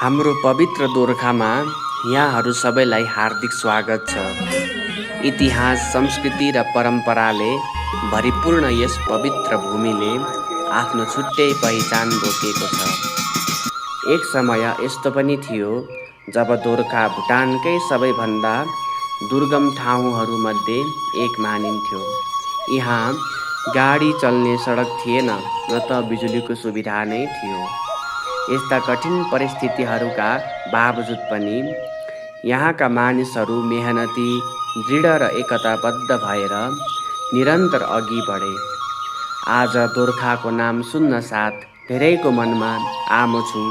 हाम्रो पवित्र दोर्खामा यहाँहरू सबैलाई हार्दिक स्वागत छ। इतिहास, संस्कृति र परम्पराले भरिपूर्ण यस पवित्र भूमिले आफ्नो छुट्टै पहिचान बोकेको छ। एक समय यस्तो पनि थियो जब दोर्खा भुटानकै सबैभन्दा दुर्गम ठाउँहरूमध्ये एक मानिन्थ्यो। यहाँ गाडी चल्ने सडक थिएन, न त बिजुलीको सुविधा नै थियो। यस्ता कठिन परिस्थितिहरूका बावजुद पनि यहाँका मानिसहरू मेहनती, दृढ र एकताबद्ध भएर निरन्तर अघि बढे। आज दोर्खाको नाम सुन्न साथ धेरैको मनमा आमो छु,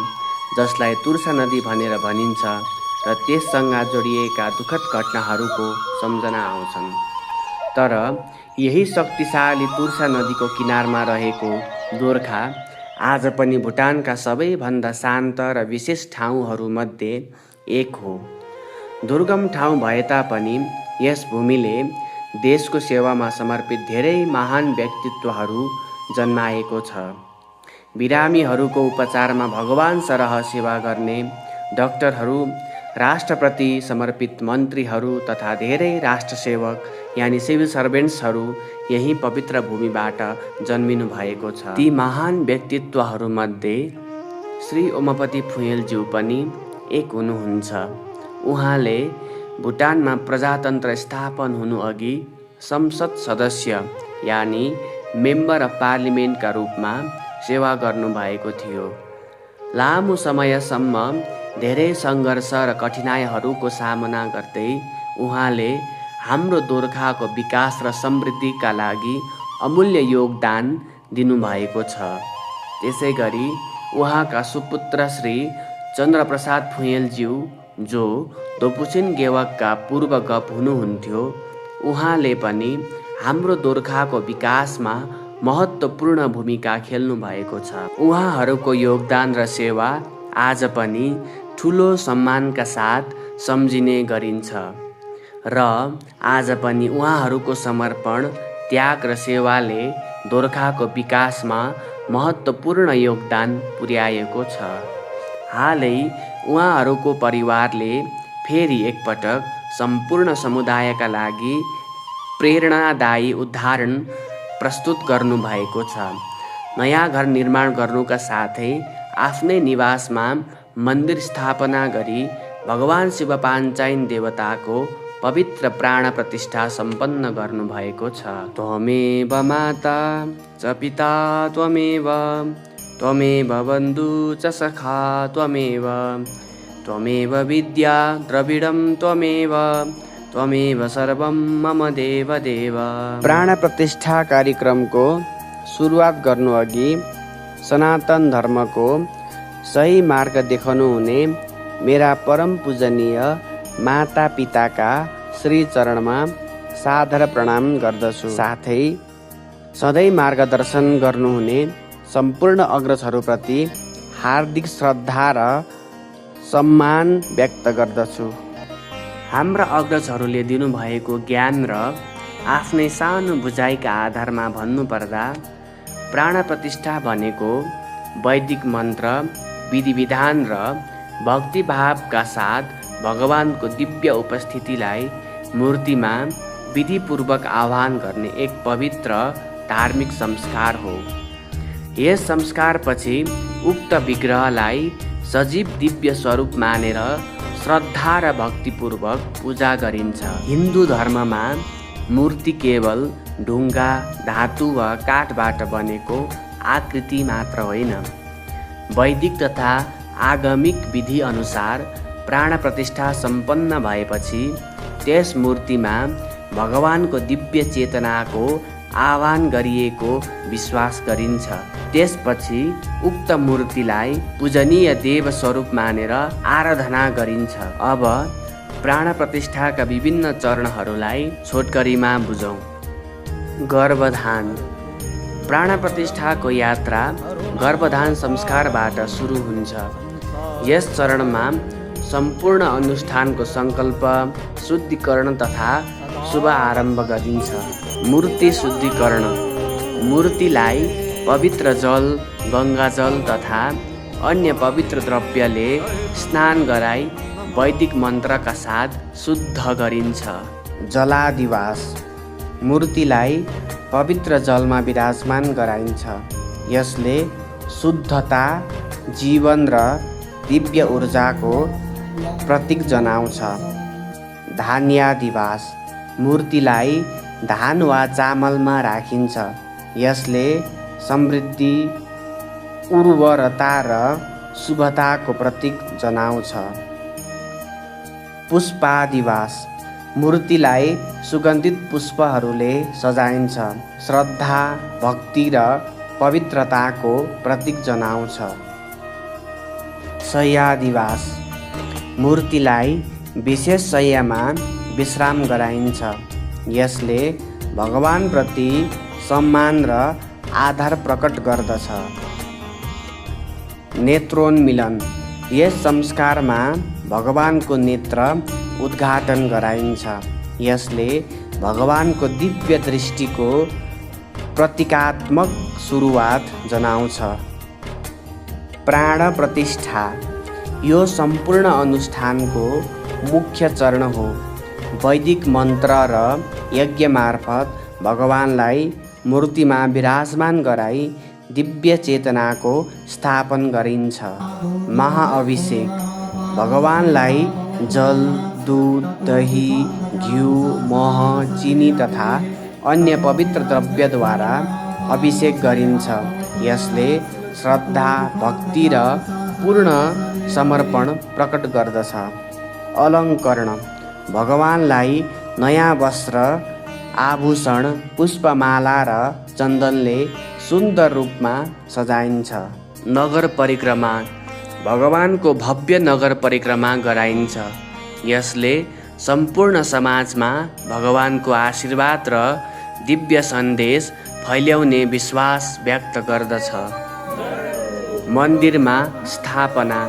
जसलाई तुर्सा नदी भनेर भनिन्छ र त्यससँग जोडिएका दुःखद घटनाहरूको सम्झना आउँछन्। तर यही शक्तिशाली तुर्सा नदीको किनारमा रहेको दोर्खा आज पनि भुटानका सबैभन्दा शान्त र विशेष ठाउँहरूमध्ये एक हो। दुर्गम ठाउँ भए तापनि यस भूमिले देशको सेवामा समर्पित धेरै महान व्यक्तित्वहरू जन्माएको छ। बिरामीहरूको उपचारमा भगवान सरह सेवा गर्ने डाक्टरहरू, राष्ट्रप्रति समर्पित मन्त्रीहरू तथा धेरै राष्ट्रसेवक यानि सिभिल सर्भेन्ट्सहरू यही पवित्र भूमिबाट जन्मिनु भएको छ। ती महान व्यक्तित्वहरूमध्ये श्री उमापति फुँयेलज्यू पनि एक हुनुहुन्छ। उहाँले भुटानमा प्रजातन्त्र स्थापन हुनु अघि संसद सदस्य यानि मेम्बर अफ पार्लिमेन्टका रूपमा सेवा गर्नुभएको थियो। लामो समयसम्म धेरै सङ्घर्ष र कठिनाइहरूको सामना गर्दै उहाँले हाम्रो दोर्खाको विकास र समृद्धिका लागि अमूल्य योगदान दिनुभएको छ। त्यसै गरी उहाँका सुपुत्र श्री चन्द्रप्रसाद फुँयेलज्यू, जो दोपुछिन गेवाकका पूर्व गप हुनुहुन्थ्यो, उहाँले पनि हाम्रो दोर्खाको विकासमा महत्त्वपूर्ण भूमिका खेल्नु भएको छ। उहाँहरूको योगदान र सेवा आज पनि ठुलो सम्मानका साथ सम्झिने गरिन्छ र आज पनि उहाँहरूको समर्पण, त्याग र सेवाले दोर्खाको विकासमा महत्त्वपूर्ण योगदान पुर्याएको छ। हालै उहाँहरूको परिवारले फेरि एकपटक सम्पूर्ण समुदायका लागि प्रेरणादायी उदाहरण प्रस्तुत गर्नुभएको छ। नयाँ घर निर्माण गर्नुका साथै आफ्नै निवासमा मन्दिर स्थापना गरी भगवान शिव पाञ्चायन देवताको पवित्र प्राण प्रतिष्ठा सम्पन्न गर्नुभएको छ। त्वमेव माता च पिता त्वमेव, त्वमेव बन्धु च सखा त्वमेव, त्वमेव विद्या द्रविडं त्वमेव, त्वमेव सर्वं मम देव देव। प्राण प्रतिष्ठा कार्यक्रमको सुरुवात गर्नु अघि सनातन धर्मको सही मार्ग देखाउनु हुने मेरा परम पूजनीय माता पिताका श्री चरणमा सादर प्रणाम गर्दछु। साथै सधैँ मार्गदर्शन गर्नुहुने सम्पूर्ण अग्रजहरूप्रति हार्दिक श्रद्धा र सम्मान व्यक्त गर्दछु। हाम्रा अग्रजहरूले दिनुभएको ज्ञान र आफ्नै सानो बुझाइका आधारमा भन्नुपर्दा प्राण प्रतिष्ठा भनेको वैदिक मन्त्र, विधिविधान र भक्तिभावका साथ भगवानको दिव्य उपस्थितिलाई मूर्तिमा विधिपूर्वक आह्वान गर्ने एक पवित्र धार्मिक संस्कार हो। यस संस्कारपछि उक्त विग्रहलाई सजीव दिव्य स्वरूप मानेर श्रद्धा र भक्तिपूर्वक पूजा गरिन्छ। हिन्दू धर्ममा मूर्ति केवल ढुङ्गा, धातु वा काठबाट बनेको आकृति मात्र होइन। वैदिक तथा आगमिक विधि अनुसार प्राण प्रतिष्ठा सम्पन्न भएपछि त्यस मूर्तिमा भगवानको दिव्य चेतनाको आह्वान गरिएको विश्वास गरिन्छ। त्यसपछि उक्त मूर्तिलाई पूजनीय देव स्वरूप मानेर आराधना गरिन्छ। अब प्राण प्रतिष्ठाका विभिन्न चरणहरूलाई छोटकरीमा बुझौँ। गर्भधान। प्राण प्रतिष्ठाको यात्रा गर्भधान संस्कारबाट सुरु हुन्छ। यस चरणमा सम्पूर्ण अनुष्ठानको सङ्कल्प, शुद्धिकरण तथा शुभ आरम्भ गरिन्छ। मूर्ति शुद्धिकरण। मूर्तिलाई पवित्र जल, गङ्गाजल तथा अन्य पवित्र द्रव्यले स्नान गराई वैदिक मन्त्रका साथ शुद्ध गरिन्छ। जलादिवास मूर्तिलाई पवित्र जलमा विराजमान गराइन्छ। यसले शुद्धता, जीवन र दिव्य ऊर्जाको प्रतीक जनाउँछ। धान्यादिवास मूर्तिलाई धान वा चामलमा राखिन्छ। यसले समृद्धि, उर्वरता र शुभताको प्रतीक जनाउँछ। पुष्पादिवास मूर्तिलाई सुगन्धित पुष्पहरूले सजाइन्छ। श्रद्धा, भक्ति र पवित्रताको प्रतीक जनाउँछ। शय्यादिवास मूर्तिलाई विशेष शय्यामा विश्राम गराइन्छ। यसले भगवानप्रति सम्मान र आदर प्रकट गर्दछ। नेत्रोन्मिलन यस संस्कारमा भगवानको नेत्र उद्घाटन गराइन्छ। यसले भगवानको दिव्य दृष्टिको प्रतीकात्मक सुरुवात जनाउँछ। प्राण प्रतिष्ठा यो सम्पूर्ण अनुष्ठानको मुख्य चरण हो। वैदिक मन्त्र र यज्ञ मार्फत भगवानलाई मूर्तिमा विराजमान गराई दिव्य चेतनाको स्थापन गरिन्छ। महाअभिषेक भगवानलाई जल, दूध, दही, घिउ, मह, चिनी तथा अन्य पवित्र द्रव्यद्वारा अभिषेक गरिन्छ। यसले श्रद्धा, भक्ति र पूर्ण समर्पण प्रकट गर्दछ। अलङ्करण भगवानलाई नयाँ वस्त्र, आभूषण, पुष्पमाला र चन्दनले सुन्दर रूपमा सजाइन्छ। नगर परिक्रमा भगवानको भव्य नगर परिक्रमा गराइन्छ। यसले सम्पूर्ण समाजमा भगवानको आशीर्वाद र दिव्य सन्देश फैल्याउने विश्वास व्यक्त गर्दछ। मन्दिरमा स्थापना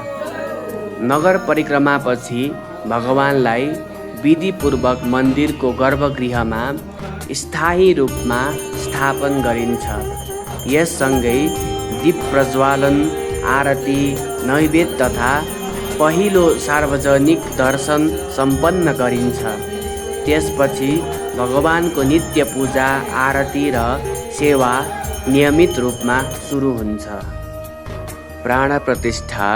नगर परिक्रमापछि भगवानलाई विधिपूर्वक मन्दिरको गर्भगृहमा स्थायी रूपमा स्थापन गरिन्छ। यससँगै दीप प्रज्वालन, आरती, नैवेद्य तथा पहिलो सार्वजनिक दर्शन सम्पन्न गरिन्छ। त्यसपछि भगवानको नित्य पूजा, आरती र सेवा नियमित रूपमा सुरु हुन्छ। प्राण प्रतिष्ठा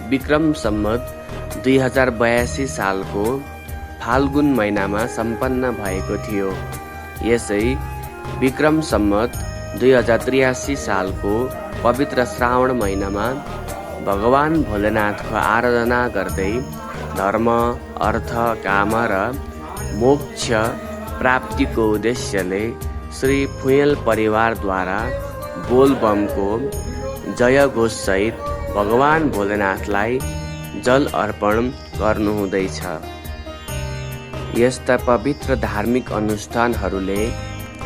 विक्रम सम्वत 2082 सालको फाल्गुन महिनामा सम्पन्न भएको थियो। यसै विक्रम सम्वत 2083 सालको पवित्र श्रावण महिनामा भगवान भोलेनाथको आराधना गर्दै धर्म, अर्थ, काम र मोक्ष प्राप्तिको उद्देश्यले श्री फुँयल परिवारद्वारा बोलबमको जय घोषसहित भगवान भोलेनाथलाई जल अर्पण गर्नुहुँदैछ। यस्ता पवित्र धार्मिक अनुष्ठानहरूले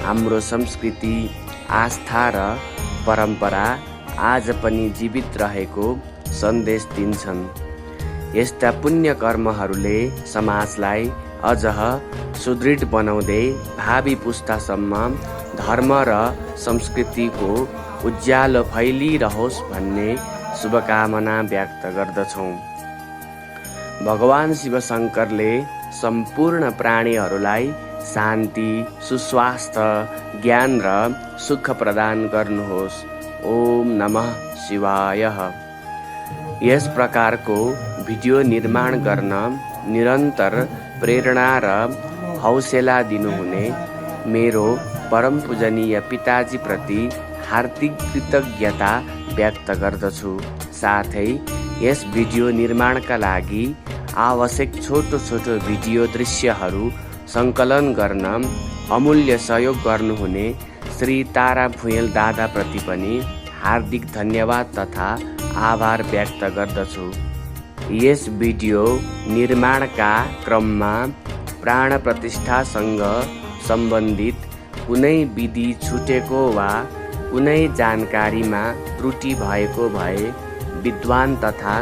हाम्रो संस्कृति, आस्था र परम्परा आज पनि जीवित रहेको सन्देश दिन्छन्। यस्ता पुण्य कर्महरूले समाजलाई अझ सुदृढ बनाउँदै भावी पुस्तासम्म धर्म र संस्कृतिको उज्यालो फैलिरहोस् भन्ने शुभकामना व्यक्त गर्दछौँ। भगवान शिव शङ्करले सम्पूर्ण प्राणीहरूलाई शान्ति, सुस्वास्थ्य, ज्ञान र सुख प्रदान गर्नुहोस्। ओम नमः शिवाय। यस प्रकारको भिडियो निर्माण गर्न निरन्तर प्रेरणा र हौसला दिनुहुने मेरो परम पूजनीय पिताजी प्रति हार्दिक कृतज्ञता व्यक्त गर्दछु। साथै यस भिडियो निर्माणका लागि आवश्यक छोटो छोटो भिडियो दृश्यहरू सङ्कलन गर्न अमूल्य सहयोग गर्नुहुने श्री तारा भुँयल दादाप्रति पनि हार्दिक धन्यवाद तथा आभार व्यक्त गर्दछु। यस भिडियो निर्माणका क्रममा प्राण प्रतिष्ठासँग सम्बन्धित कुनै विधि छुटेको वा कुनै जानकारीमा त्रुटि भएको भए विद्वान तथा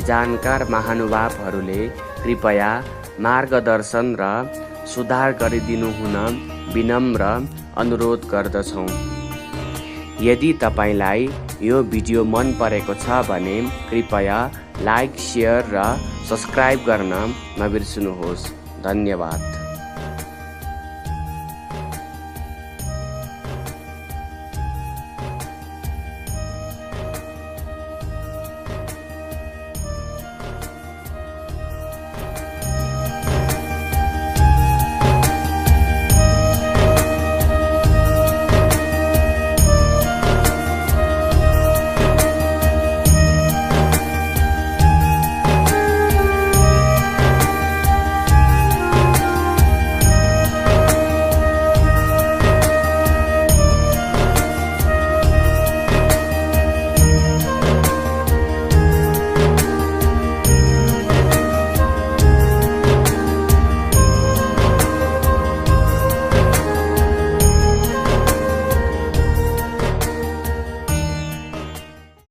जानकार महानुभावहरूले कृपया मार्गदर्शन र सुधार गरिदिनु हुन विनम्र अनुरोध गर्दछौँ। यदि तपाईलाई यो भिडियो मन परेको छ भने कृपया लाइक, सेयर र सब्स्क्राइब गर्न नबिर्सनुहोस्। धन्यवाद।